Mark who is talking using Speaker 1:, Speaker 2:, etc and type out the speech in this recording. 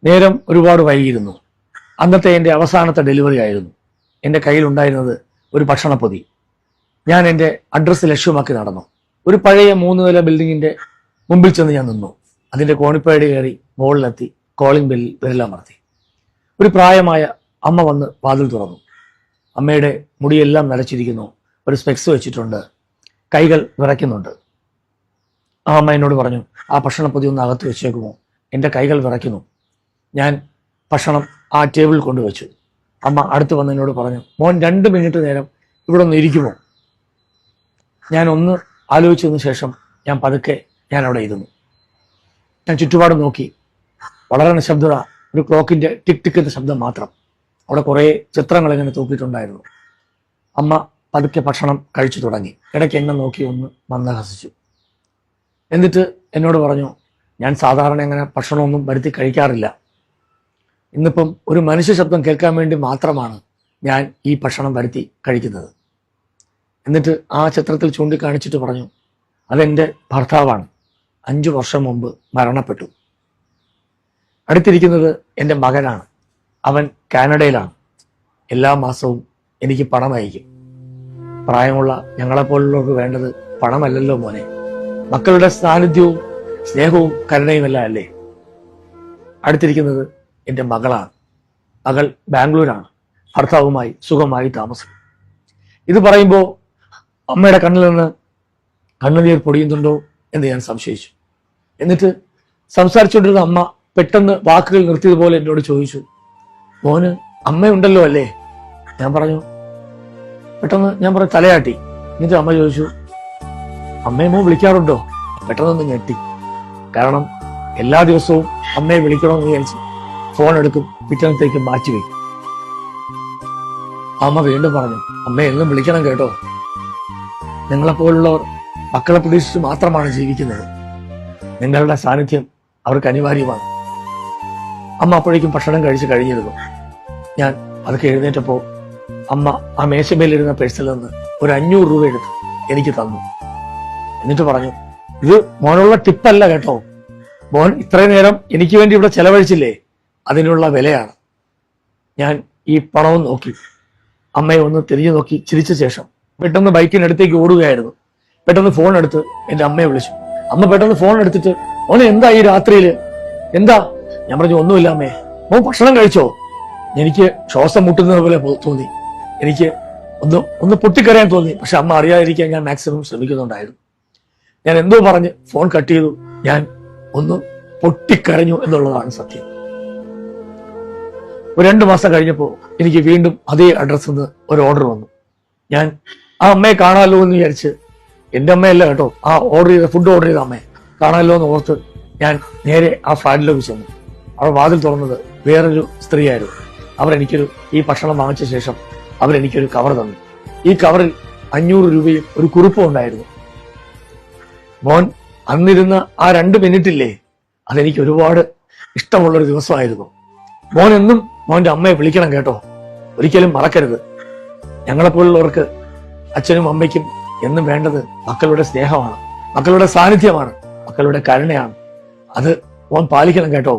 Speaker 1: നേരം ഒരുപാട് വൈകിയിരുന്നു. അന്നത്തെ എൻ്റെ അവസാനത്തെ ഡെലിവറി ആയിരുന്നു. എൻ്റെ കയ്യിലുണ്ടായിരുന്നത് ഒരു ഭക്ഷണപ്പൊതി. ഞാൻ എൻ്റെ അഡ്രസ്സ് ലക്ഷ്യമാക്കി നടന്നു. ഒരു പഴയ 3 നില ബിൽഡിങ്ങിന്റെ മുമ്പിൽ ചെന്ന് ഞാൻ നിന്നു. അതിന്റെ കോണിപ്പേടി കയറി മുകളിലെത്തി കോളിംഗ് ബെല്ലിൽ വിരലമർത്തി. ഒരു പ്രായമായ അമ്മ വന്ന് വാതിൽ തുറന്നു. അമ്മയുടെ മുടിയെല്ലാം നരച്ചിരിക്കുന്നു. ഒരു സ്പെക്സ് വെച്ചിട്ടുണ്ട്. കൈകൾ വിറയ്ക്കുന്നുണ്ട്. ആ അമ്മ എന്നോട് പറഞ്ഞു, ആ ഭക്ഷണപ്പൊതി ഒന്ന് അകത്ത് വെച്ചേക്കുമോ? എൻ്റെ കൈകൾ വിറയ്ക്കുന്നു. ഞാൻ ഭക്ഷണം ആ ടേബിളിൽ കൊണ്ടുവച്ചു. അമ്മ അടുത്ത് വന്ന് എന്നോട് പറഞ്ഞു, മോൻ 2 മിനിറ്റ് നേരം ഇവിടെ ഒന്ന് ഇരിക്കുമോ? ഞാൻ ഒന്ന് ആലോചിച്ചതിന് ശേഷം ഞാൻ പതുക്കെ അവിടെ ഇരുന്നു. ഞാൻ ചുറ്റുപാടും നോക്കി. വളരെ നിശബ്ദത. ഒരു ക്ലോക്കിന്റെ ടിക് ടിക് എന്ന ശബ്ദം മാത്രം. അവിടെ കുറേ ചിത്രങ്ങൾ ഇങ്ങനെ തൂക്കിയിട്ടുണ്ടായിരുന്നു. അമ്മ പതുക്കെ ഭക്ഷണം കഴിച്ചു തുടങ്ങി. ഇടയ്ക്ക് എന്നെ നോക്കി ഒന്ന് മന്ദഹസിച്ചു. എന്നിട്ട് എന്നോട് പറഞ്ഞു, ഞാൻ സാധാരണ അങ്ങനെ ഭക്ഷണമൊന്നും വരുത്തി കഴിക്കാറില്ല. ഇന്നിപ്പം ഒരു മനുഷ്യ ശബ്ദം കേൾക്കാൻ വേണ്ടി മാത്രമാണ് ഞാൻ ഈ ഭക്ഷണം വരുത്തി കഴിക്കുന്നത്. എന്നിട്ട് ആ ചിത്രത്തിൽ ചൂണ്ടിക്കാണിച്ചിട്ട് പറഞ്ഞു, അതെൻ്റെ ഭർത്താവാണ്. 5 വർഷം മുമ്പ് മരണപ്പെട്ടു. അടുത്തിരിക്കുന്നത് എൻ്റെ മകനാണ്. അവൻ കാനഡയിലാണ്. എല്ലാ മാസവും എനിക്ക് പണം അയക്കും. പ്രായമുള്ള ഞങ്ങളെപ്പോലുള്ളവർക്ക് വേണ്ടത് പണമല്ലല്ലോ മോനെ, മക്കളുടെ സാന്നിധ്യവും സ്നേഹവും കരുണയുമെല്ലാം അല്ലേ. അടുത്തിരിക്കുന്നത് എൻ്റെ മകളാണ്. മകൾ ബാംഗ്ലൂരാണ്. ഭർത്താവുമായി സുഖമായി താമസിക്കും. ഇത് പറയുമ്പോൾ അമ്മയുടെ കണ്ണിൽ നിന്ന് കണ്ണുനീർ പൊടിയുന്നുണ്ടോ എന്ന് ഞാൻ സംശയിച്ചു. എന്നിട്ട് സംസാരിച്ചുകൊണ്ടിരുന്ന അമ്മ പെട്ടെന്ന് വാക്കുകൾ നിർത്തിയതുപോലെ എന്നോട് ചോദിച്ചു, മോന് അമ്മയുണ്ടല്ലോ അല്ലേ? പെട്ടെന്ന് ഞാൻ പറഞ്ഞു തലയാട്ടി. എന്നിട്ട് അമ്മ ചോദിച്ചു, അമ്മയെ മോൻ വിളിക്കാറുണ്ടോ? പെട്ടെന്നൊന്ന് ഞെട്ടി. കാരണം എല്ലാ ദിവസവും അമ്മയെ വിളിക്കണമെന്ന് വിചാരിച്ചു ഫോൺ എടുക്കും, പിറ്റേന്നത്തേക്ക് മാറ്റിവെക്കും. അമ്മ വീണ്ടും പറഞ്ഞു, അമ്മയെ എന്നും വിളിക്കണം കേട്ടോ. നിങ്ങളെപ്പോലുള്ളവർ മക്കളെ പ്രതീക്ഷിച്ച് മാത്രമാണ് ജീവിക്കുന്നത്. നിങ്ങളുടെ സാന്നിധ്യം അവർക്ക് അനിവാര്യമാണ്. അമ്മ അപ്പോഴേക്കും ഭക്ഷണം കഴിച്ച് കഴിഞ്ഞിരുന്നു. ഞാൻ അതൊക്കെ എഴുന്നേറ്റപ്പോൾ അമ്മ ആ മേശമേലിരുന്ന പേഴ്സിൽ നിന്ന് ഒരു 500 രൂപ എടുത്ത് എനിക്ക് തന്നു. എന്നിട്ട് പറഞ്ഞു, ഇത് മോനുള്ള ടിപ്പല്ല കേട്ടോ. മോൻ ഇത്രയും നേരം എനിക്ക് വേണ്ടി ഇവിടെ ചെലവഴിച്ചില്ലേ, അതിനുള്ള വിലയാണ്. ഞാൻ ഈ പണവും നോക്കി അമ്മയെ ഒന്ന് തിരിഞ്ഞു നോക്കി ചിരിച്ച ശേഷം പെട്ടെന്ന് ബൈക്കിനടുത്തേക്ക് ഓടുകയായിരുന്നു. പെട്ടെന്ന് ഫോൺ എടുത്ത് എൻ്റെ അമ്മയെ വിളിച്ചു. അമ്മ പെട്ടെന്ന് ഫോൺ എടുത്തിട്ട്, മോനെ എന്താ ഈ രാത്രിയില്, എന്താ? ഞാൻ പറഞ്ഞു, ഒന്നുമില്ല അമ്മേ. മോൻ ഭക്ഷണം കഴിച്ചോ? എനിക്ക് ശ്വാസം മുട്ടുന്നത് പോലെ തോന്നി. എനിക്ക് ഒന്ന് പൊട്ടിക്കരയാൻ തോന്നി. പക്ഷെ അമ്മ അറിയാതിരിക്കാൻ ഞാൻ മാക്സിമം ശ്രമിക്കുന്നുണ്ടായിരുന്നു. ഞാൻ എന്തോ പറഞ്ഞ് ഫോൺ കട്ട് ചെയ്തു. ഞാൻ ഒന്ന് പൊട്ടിക്കരഞ്ഞു എന്നുള്ളതാണ് സത്യം. ഒരു 2 മാസം കഴിഞ്ഞപ്പോൾ എനിക്ക് വീണ്ടും അതേ അഡ്രസ്സിൽ നിന്ന് ഒരു ഓർഡർ വന്നു. ഞാൻ ആ അമ്മയെ കാണാമല്ലോ എന്ന് വിചാരിച്ച്, എൻ്റെ അമ്മയല്ല കേട്ടോ, ആ ഫുഡ് ഓർഡർ ചെയ്ത അമ്മയെ കാണാമല്ലോ എന്ന് ഓർത്ത് ഞാൻ നേരെ ആ ഫ്ലാറ്റിലേക്ക് ചെന്നു. അവർ വാതിൽ തുറന്നത് വേറൊരു സ്ത്രീയായിരുന്നു. ഈ ഭക്ഷണം വാങ്ങിച്ച ശേഷം അവരെനിക്കൊരു കവർ തന്നു. ഈ കവറിൽ 500 രൂപയും ഒരു കുറിപ്പും ഉണ്ടായിരുന്നു. മോൻ അന്നിരുന്ന ആ 2 മിനിറ്റില്ലേ, അതെനിക്ക് ഒരുപാട് ഇഷ്ടമുള്ളൊരു ദിവസമായിരുന്നു. മോൻ എന്നും മോന്റെ അമ്മയെ വിളിക്കണം കേട്ടോ, ഒരിക്കലും മറക്കരുത്. ഞങ്ങളെപ്പോലുള്ളവർക്ക് അച്ഛനും അമ്മയ്ക്കും എന്നും വേണ്ടത് മക്കളുടെ സ്നേഹമാണ്, മക്കളുടെ സാന്നിധ്യമാണ്, മക്കളുടെ കരുണയാണ്. അത് മോൻ പാലിക്കണം കേട്ടോ.